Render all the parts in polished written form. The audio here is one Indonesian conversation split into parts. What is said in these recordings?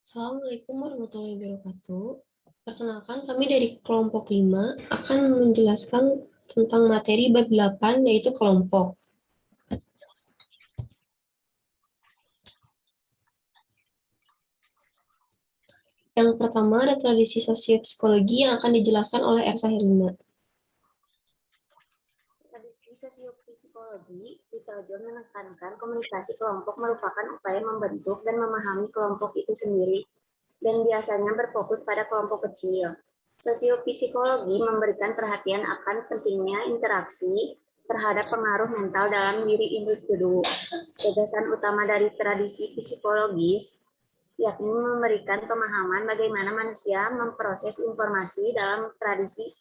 Assalamualaikum warahmatullahi wabarakatuh. Perkenalkan, kami dari kelompok 5 akan menjelaskan tentang materi bab 8, yaitu kelompok. Yang pertama ada tradisi sosiopsikologi yang akan dijelaskan oleh Ersa Herlina. Tradisi sosiopsikologi ditujuan menekankan komunikasi kelompok merupakan upaya membentuk dan memahami kelompok itu sendiri, dan biasanya berfokus pada kelompok kecil. Sosiopsikologi memberikan perhatian akan pentingnya interaksi terhadap pengaruh mental dalam diri individu. Gagasan utama dari tradisi psikologis yakni memberikan pemahaman bagaimana manusia memproses informasi. Dalam tradisi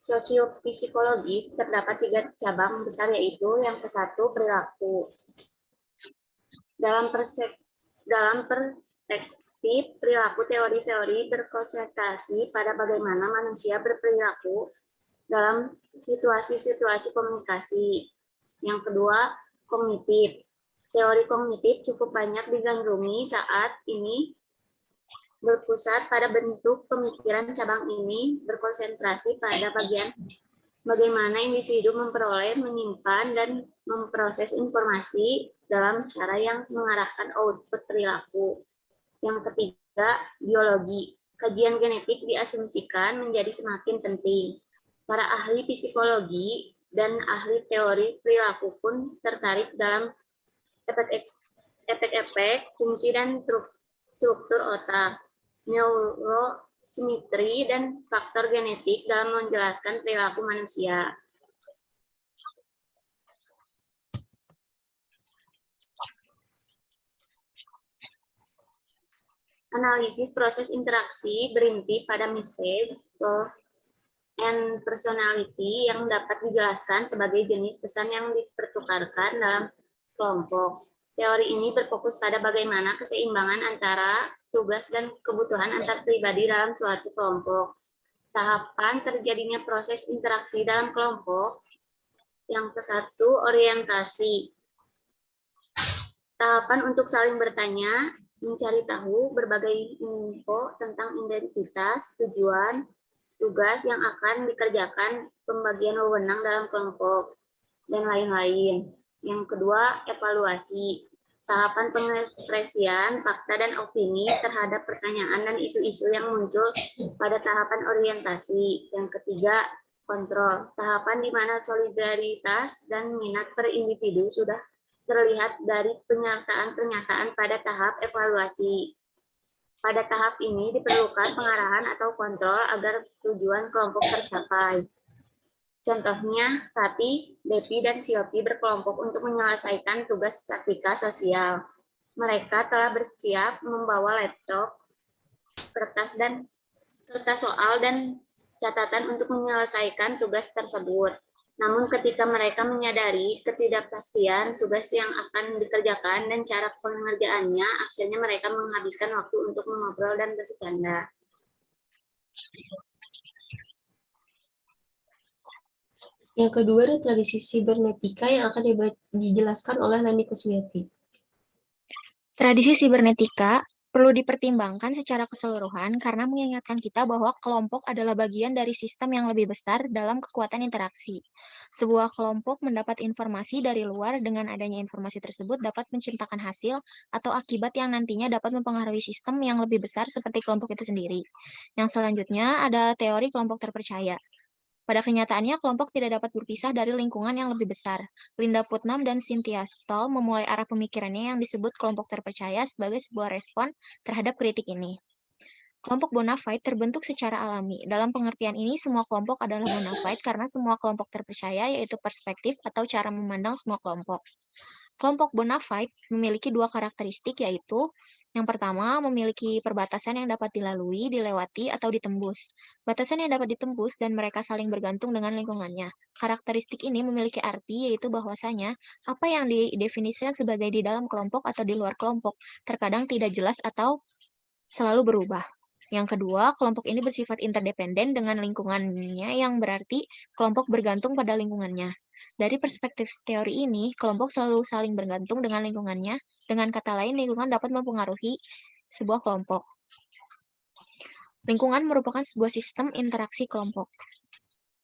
sosiopsikologis terdapat 3 cabang besar, yaitu yang ke-1 perilaku. Dalam perspektif perilaku, teori-teori berkonsentrasi pada bagaimana manusia berperilaku dalam situasi-situasi komunikasi. Yang kedua, kognitif. Teori kognitif cukup banyak digandrungi saat ini berpusat pada bentuk pemikiran. Cabang ini berkonsentrasi pada bagian bagaimana individu memperoleh, menyimpan, dan memproses informasi dalam cara yang mengarahkan output perilaku. Yang ketiga, biologi. Kajian genetik diasumsikan menjadi semakin penting. Para ahli psikologi dan ahli teori perilaku pun tertarik dalam efek-efek fungsi dan struktur otak, neurosimetri, dan faktor genetik dalam menjelaskan perilaku manusia. Analisis proses interaksi berinti pada message, and personality yang dapat dijelaskan sebagai jenis pesan yang dipertukarkan dalam kelompok. Teori ini berfokus pada bagaimana keseimbangan antara tugas dan kebutuhan antar pribadi dalam suatu kelompok. Tahapan terjadinya proses interaksi dalam kelompok. Yang ke-1, orientasi. Tahapan untuk saling bertanya, mencari tahu berbagai info tentang identitas, tujuan, tugas yang akan dikerjakan, pembagian wewenang dalam kelompok, dan lain-lain. Yang kedua, evaluasi. Tahapan pengekspresian fakta dan opini terhadap pertanyaan dan isu-isu yang muncul pada tahapan orientasi. Yang ketiga, kontrol. Tahapan di mana solidaritas dan minat per individu sudah terlihat dari pernyataan-pernyataan pada tahap evaluasi. Pada tahap ini diperlukan pengarahan atau kontrol agar tujuan kelompok tercapai. Contohnya, Tati, Depi, dan Siopi berkelompok untuk menyelesaikan tugas praktika sosial. Mereka telah bersiap membawa laptop, kertas soal, dan catatan untuk menyelesaikan tugas tersebut. Namun ketika mereka menyadari ketidakpastian tugas yang akan dikerjakan dan cara pengerjaannya, akhirnya mereka menghabiskan waktu untuk mengobrol dan bercanda. Yang kedua ada tradisi sibernetika yang akan dijelaskan oleh Lani Kusmiati. Tradisi sibernetika perlu dipertimbangkan secara keseluruhan karena mengingatkan kita bahwa kelompok adalah bagian dari sistem yang lebih besar dalam kekuatan interaksi. Sebuah kelompok mendapat informasi dari luar, dengan adanya informasi tersebut dapat menciptakan hasil atau akibat yang nantinya dapat mempengaruhi sistem yang lebih besar seperti kelompok itu sendiri. Yang selanjutnya ada teori kelompok terpercaya. Pada kenyataannya, kelompok tidak dapat berpisah dari lingkungan yang lebih besar. Linda Putnam dan Cynthia Stoll memulai arah pemikirannya yang disebut kelompok terpercaya sebagai sebuah respon terhadap kritik ini. Kelompok bona fide terbentuk secara alami. Dalam pengertian ini, semua kelompok adalah bona fide karena semua kelompok terpercaya, yaitu perspektif atau cara memandang semua kelompok. Kelompok bona fide memiliki 2 karakteristik, yaitu yang pertama, memiliki perbatasan yang dapat dilalui, dilewati, atau ditembus. Batasan yang dapat ditembus dan mereka saling bergantung dengan lingkungannya. Karakteristik ini memiliki arti, yaitu bahwasanya apa yang didefinisikan sebagai di dalam kelompok atau di luar kelompok terkadang tidak jelas atau selalu berubah. Yang kedua, kelompok ini bersifat interdependen dengan lingkungannya yang berarti kelompok bergantung pada lingkungannya. Dari perspektif teori ini, kelompok selalu saling bergantung dengan lingkungannya. Dengan kata lain, lingkungan dapat mempengaruhi sebuah kelompok. Lingkungan merupakan sebuah sistem interaksi kelompok.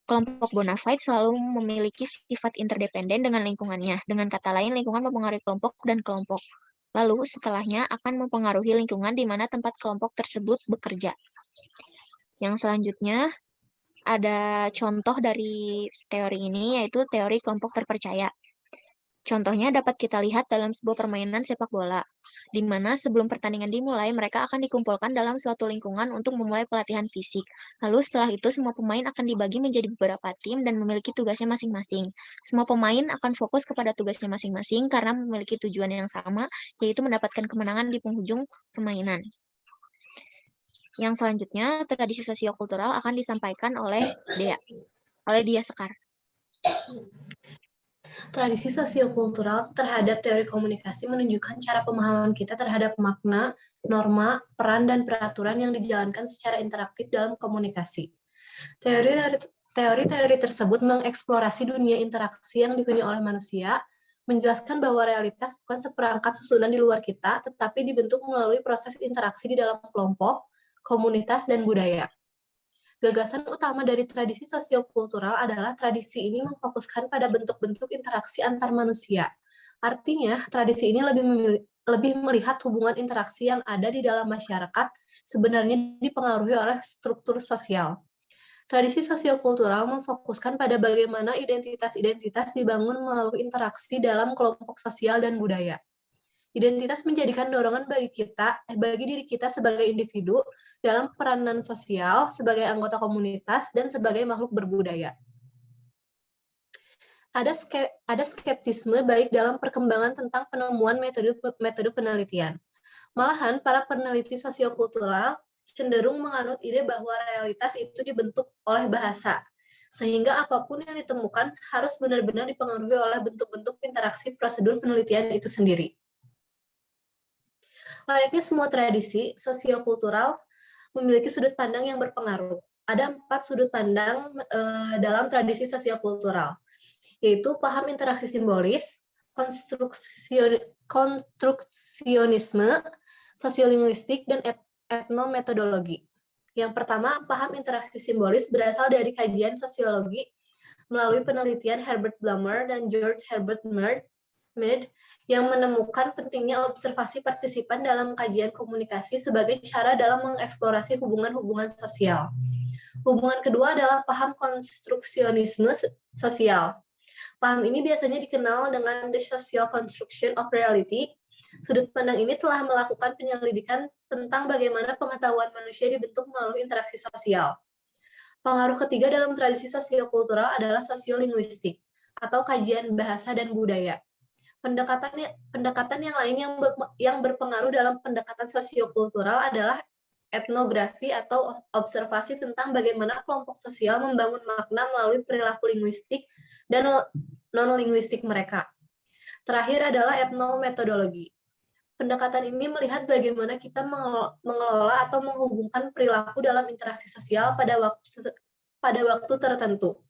Kelompok bona fide selalu memiliki sifat interdependen dengan lingkungannya. Dengan kata lain, lingkungan mempengaruhi kelompok dan kelompok. Lalu, setelahnya akan mempengaruhi lingkungan di mana tempat kelompok tersebut bekerja. Yang selanjutnya, ada contoh dari teori ini, yaitu teori kelompok terpercaya. Contohnya dapat kita lihat dalam sebuah permainan sepak bola, di mana sebelum pertandingan dimulai, mereka akan dikumpulkan dalam suatu lingkungan untuk memulai pelatihan fisik. Lalu setelah itu, semua pemain akan dibagi menjadi beberapa tim dan memiliki tugasnya masing-masing. Semua pemain akan fokus kepada tugasnya masing-masing karena memiliki tujuan yang sama, yaitu mendapatkan kemenangan di penghujung permainan. Yang selanjutnya, tradisi sosiokultural akan disampaikan oleh Dia Sekar. Tradisi sosiokultural terhadap teori komunikasi menunjukkan cara pemahaman kita terhadap makna, norma, peran, dan peraturan yang dijalankan secara interaktif dalam komunikasi. Teori-teori tersebut mengeksplorasi dunia interaksi yang dihuni oleh manusia, menjelaskan bahwa realitas bukan seperangkat susunan di luar kita, tetapi dibentuk melalui proses interaksi di dalam kelompok, komunitas, dan budaya. Gagasan utama dari tradisi sosiokultural adalah tradisi ini memfokuskan pada bentuk-bentuk interaksi antar manusia. Artinya, tradisi ini lebih melihat hubungan interaksi yang ada di dalam masyarakat sebenarnya dipengaruhi oleh struktur sosial. Tradisi sosiokultural memfokuskan pada bagaimana identitas-identitas dibangun melalui interaksi dalam kelompok sosial dan budaya. Identitas menjadikan dorongan bagi diri kita sebagai individu dalam peranan sosial, sebagai anggota komunitas, dan sebagai makhluk berbudaya. Ada skeptisme baik dalam perkembangan tentang penemuan metode penelitian. Malahan, para peneliti sosiokultural cenderung menganut ide bahwa realitas itu dibentuk oleh bahasa, sehingga apapun yang ditemukan harus benar-benar dipengaruhi oleh bentuk-bentuk interaksi prosedur penelitian itu sendiri. Layaknya semua tradisi, sosiokultural memiliki sudut pandang yang berpengaruh. Ada 4 sudut pandang dalam tradisi sosiokultural, yaitu paham interaksi simbolis, konstruksionisme, sosiolinguistik, dan etnometodologi. Yang pertama, paham interaksi simbolis berasal dari kajian sosiologi melalui penelitian Herbert Blumer dan George Herbert Mead yang menemukan pentingnya observasi partisipan dalam kajian komunikasi sebagai cara dalam mengeksplorasi hubungan-hubungan sosial. Hubungan kedua adalah paham konstruksionisme sosial. Paham ini biasanya dikenal dengan the social construction of reality. Sudut pandang ini telah melakukan penyelidikan tentang bagaimana pengetahuan manusia dibentuk melalui interaksi sosial. Pengaruh ketiga dalam tradisi sosiokultural adalah sosiolinguistik, atau kajian bahasa dan budaya. Pendekatan yang lain yang berpengaruh dalam pendekatan sosiokultural adalah etnografi atau observasi tentang bagaimana kelompok sosial membangun makna melalui perilaku linguistik dan non-linguistik mereka. Terakhir adalah etnometodologi. Pendekatan ini melihat bagaimana kita mengelola atau menghubungkan perilaku dalam interaksi sosial pada waktu tertentu.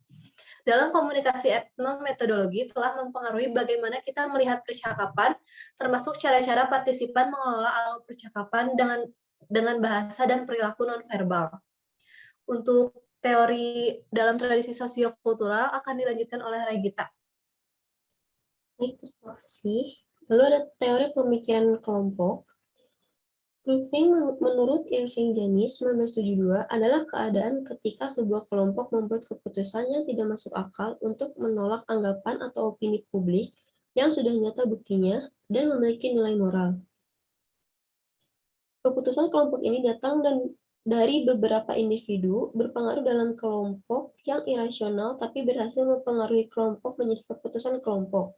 Dalam komunikasi etnometodologi telah mempengaruhi bagaimana kita melihat percakapan, termasuk cara-cara partisipan mengelola alur percakapan dengan bahasa dan perilaku nonverbal. Untuk teori dalam tradisi sosiokultural akan dilanjutkan oleh Regita. Baik, terima kasih. Lalu ada teori pemikiran kelompok. Grouping menurut Irving Janis 1972 adalah keadaan ketika sebuah kelompok membuat keputusan yang tidak masuk akal untuk menolak anggapan atau opini publik yang sudah nyata buktinya dan memiliki nilai moral. Keputusan kelompok ini datang dari beberapa individu berpengaruh dalam kelompok yang irasional tapi berhasil mempengaruhi kelompok menjadi keputusan kelompok.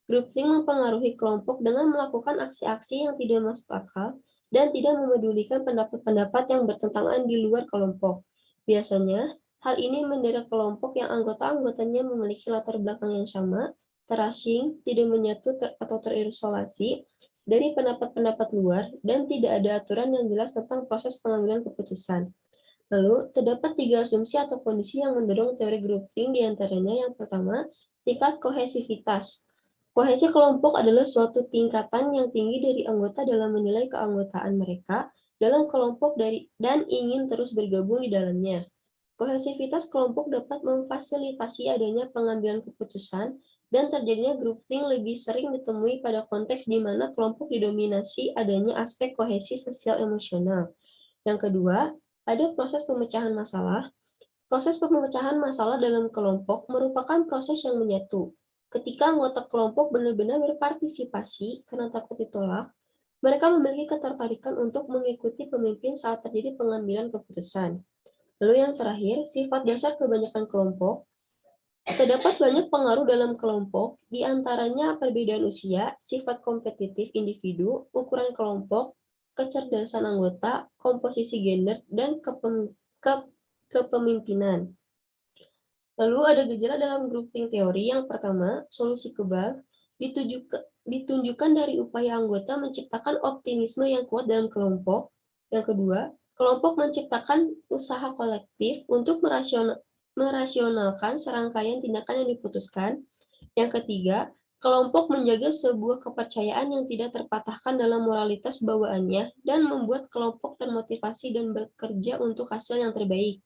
Grouping mempengaruhi kelompok dengan melakukan aksi-aksi yang tidak masuk akal dan tidak memedulikan pendapat-pendapat yang bertentangan di luar kelompok. Biasanya, hal ini mendera kelompok yang anggota-anggotanya memiliki latar belakang yang sama, terasing, tidak menyatu atau terisolasi, dari pendapat-pendapat luar dan tidak ada aturan yang jelas tentang proses pengambilan keputusan. Lalu, terdapat 3 asumsi atau kondisi yang mendorong teori grouping, diantaranya yang pertama, tingkat kohesivitas. Kohesi kelompok adalah suatu tingkatan yang tinggi dari anggota dalam menilai keanggotaan mereka dalam kelompok dan ingin terus bergabung di dalamnya. Kohesivitas kelompok dapat memfasilitasi adanya pengambilan keputusan dan terjadinya grouping lebih sering ditemui pada konteks di mana kelompok didominasi adanya aspek kohesi sosial emosional. Yang kedua, ada proses pemecahan masalah. Proses pemecahan masalah dalam kelompok merupakan proses yang menyatu. Ketika anggota kelompok benar-benar berpartisipasi karena takut ditolak, mereka memiliki ketertarikan untuk mengikuti pemimpin saat terjadi pengambilan keputusan. Lalu yang terakhir, sifat dasar kebanyakan kelompok. Terdapat banyak pengaruh dalam kelompok, di antaranya perbedaan usia, sifat kompetitif individu, ukuran kelompok, kecerdasan anggota, komposisi gender, dan kepemimpinan. Lalu ada gejala dalam grouping teori. Yang pertama, solusi kebal, ditunjukkan dari upaya anggota menciptakan optimisme yang kuat dalam kelompok. Yang kedua, kelompok menciptakan usaha kolektif untuk merasionalkan serangkaian tindakan yang diputuskan. Yang ketiga, kelompok menjaga sebuah kepercayaan yang tidak terpatahkan dalam moralitas bawaannya dan membuat kelompok termotivasi dan bekerja untuk hasil yang terbaik.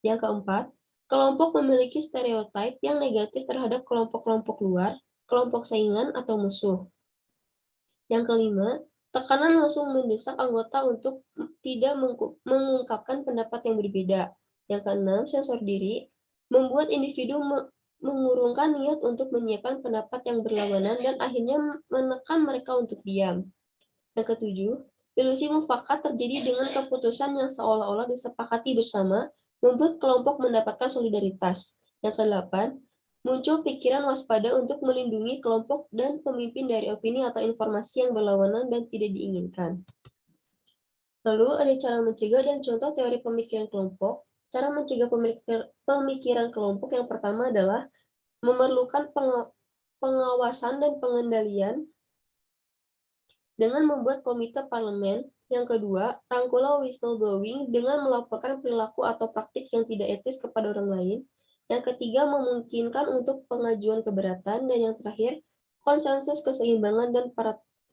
Yang keempat, kelompok memiliki stereotip yang negatif terhadap kelompok-kelompok luar, kelompok saingan atau musuh. Yang kelima, tekanan langsung mendesak anggota untuk tidak mengungkapkan pendapat yang berbeda. Yang keenam, sensor diri, membuat individu mengurungkan niat untuk menyiapkan pendapat yang berlawanan dan akhirnya menekan mereka untuk diam. Yang ketujuh, ilusi mufakat terjadi dengan keputusan yang seolah-olah disepakati bersama, membuat kelompok mendapatkan solidaritas. Yang kedelapan, muncul pikiran waspada untuk melindungi kelompok dan pemimpin dari opini atau informasi yang berlawanan dan tidak diinginkan. Lalu ada cara mencegah dan contoh teori pemikiran kelompok. Cara mencegah pemikiran kelompok yang pertama adalah memerlukan pengawasan dan pengendalian dengan membuat komite parlemen. Yang kedua, rangkulah whistleblowing dengan melaporkan perilaku atau praktik yang tidak etis kepada orang lain. Yang ketiga, memungkinkan untuk pengajuan keberatan. Dan yang terakhir, konsensus keseimbangan dan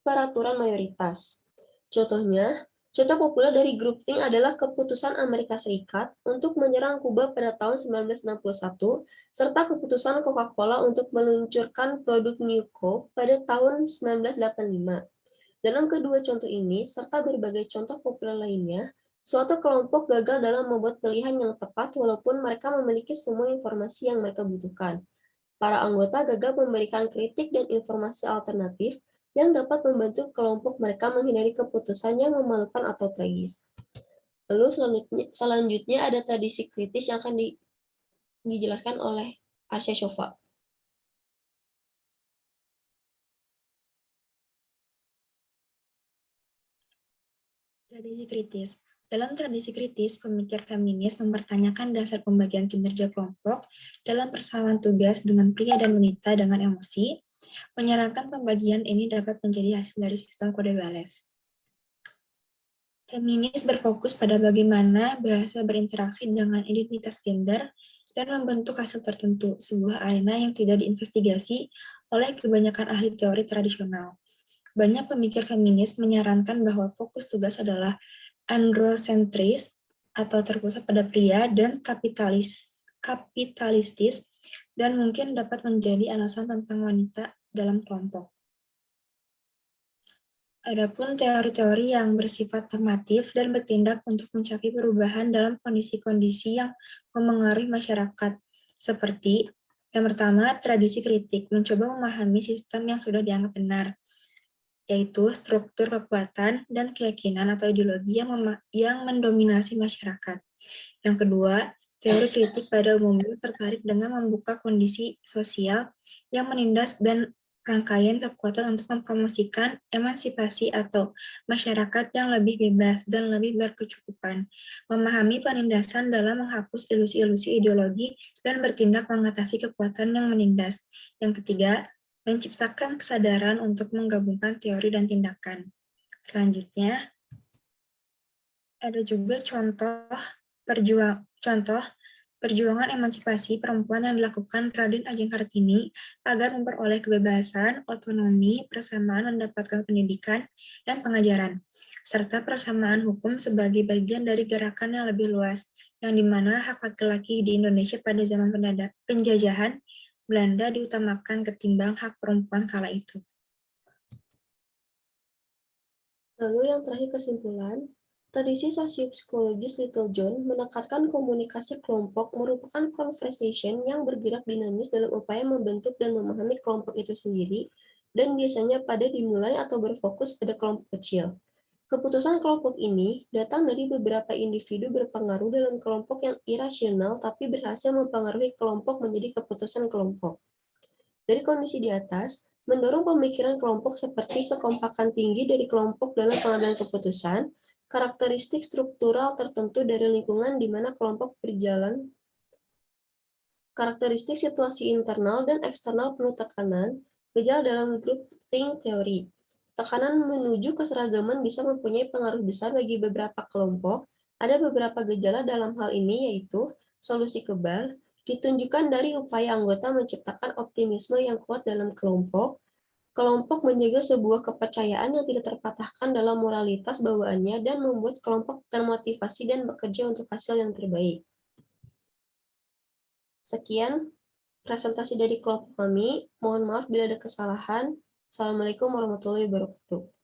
peraturan mayoritas. Contoh populer dari groupthink adalah keputusan Amerika Serikat untuk menyerang Kuba pada tahun 1961, serta keputusan Coca-Cola untuk meluncurkan produk New Coke pada tahun 1985. Dalam kedua contoh ini, serta berbagai contoh populer lainnya, suatu kelompok gagal dalam membuat pilihan yang tepat walaupun mereka memiliki semua informasi yang mereka butuhkan. Para anggota gagal memberikan kritik dan informasi alternatif yang dapat membantu kelompok mereka menghindari keputusan yang memalukan atau tragis. Lalu selanjutnya ada tradisi kritis yang akan dijelaskan oleh Arsya Shofa. Tradisi kritis. Dalam tradisi kritis, pemikir feminis mempertanyakan dasar pembagian kinerja kelompok dalam persamaan tugas dengan pria dan wanita dengan emosi, menyarankan pembagian ini dapat menjadi hasil dari sistem kode balas. Feminis berfokus pada bagaimana bahasa berinteraksi dengan identitas gender dan membentuk hasil tertentu, sebuah arena yang tidak diinvestigasi oleh kebanyakan ahli teori tradisional. Banyak pemikir feminis menyarankan bahwa fokus tugas adalah androsentris atau terpusat pada pria dan kapitalistis dan mungkin dapat menjadi alasan tentang wanita dalam kelompok. Adapun teori-teori yang bersifat normatif dan bertindak untuk mencapai perubahan dalam kondisi-kondisi yang memengaruhi masyarakat, seperti yang pertama, tradisi kritik, mencoba memahami sistem yang sudah dianggap benar, yaitu struktur kekuatan dan keyakinan atau ideologi yang mendominasi masyarakat. Yang kedua, teori kritik pada umumnya tertarik dengan membuka kondisi sosial yang menindas dan rangkaian kekuatan untuk mempromosikan emansipasi atau masyarakat yang lebih bebas dan lebih berkecukupan, memahami penindasan dalam menghapus ilusi-ilusi ideologi dan bertindak mengatasi kekuatan yang menindas. Yang ketiga, menciptakan kesadaran untuk menggabungkan teori dan tindakan. Selanjutnya, ada juga contoh perjuangan emansipasi perempuan yang dilakukan Raden Ajeng Kartini agar memperoleh kebebasan, otonomi, persamaan mendapatkan pendidikan dan pengajaran, serta persamaan hukum sebagai bagian dari gerakan yang lebih luas, yang dimana hak laki-laki di Indonesia pada zaman penjajahan Belanda diutamakan ketimbang hak perempuan kala itu. Lalu yang terakhir kesimpulan, tradisi sosiopsikologis Little John menekankan komunikasi kelompok merupakan conversation yang bergerak dinamis dalam upaya membentuk dan memahami kelompok itu sendiri, dan biasanya pada dimulai atau berfokus pada kelompok kecil. Keputusan kelompok ini datang dari beberapa individu berpengaruh dalam kelompok yang irasional tapi berhasil mempengaruhi kelompok menjadi keputusan kelompok. Dari kondisi di atas, mendorong pemikiran kelompok seperti kekompakan tinggi dari kelompok dalam pengambilan keputusan, karakteristik struktural tertentu dari lingkungan di mana kelompok berjalan, karakteristik situasi internal dan eksternal penuh tekanan, gejala dalam group think theory. Tekanan menuju keseragaman bisa mempunyai pengaruh besar bagi beberapa kelompok. Ada beberapa gejala dalam hal ini, yaitu solusi kebal, ditunjukkan dari upaya anggota menciptakan optimisme yang kuat dalam kelompok. Kelompok menjaga sebuah kepercayaan yang tidak terpatahkan dalam moralitas bawaannya dan membuat kelompok termotivasi dan bekerja untuk hasil yang terbaik. Sekian presentasi dari kelompok kami. Mohon maaf bila ada kesalahan. Assalamualaikum warahmatullahi wabarakatuh.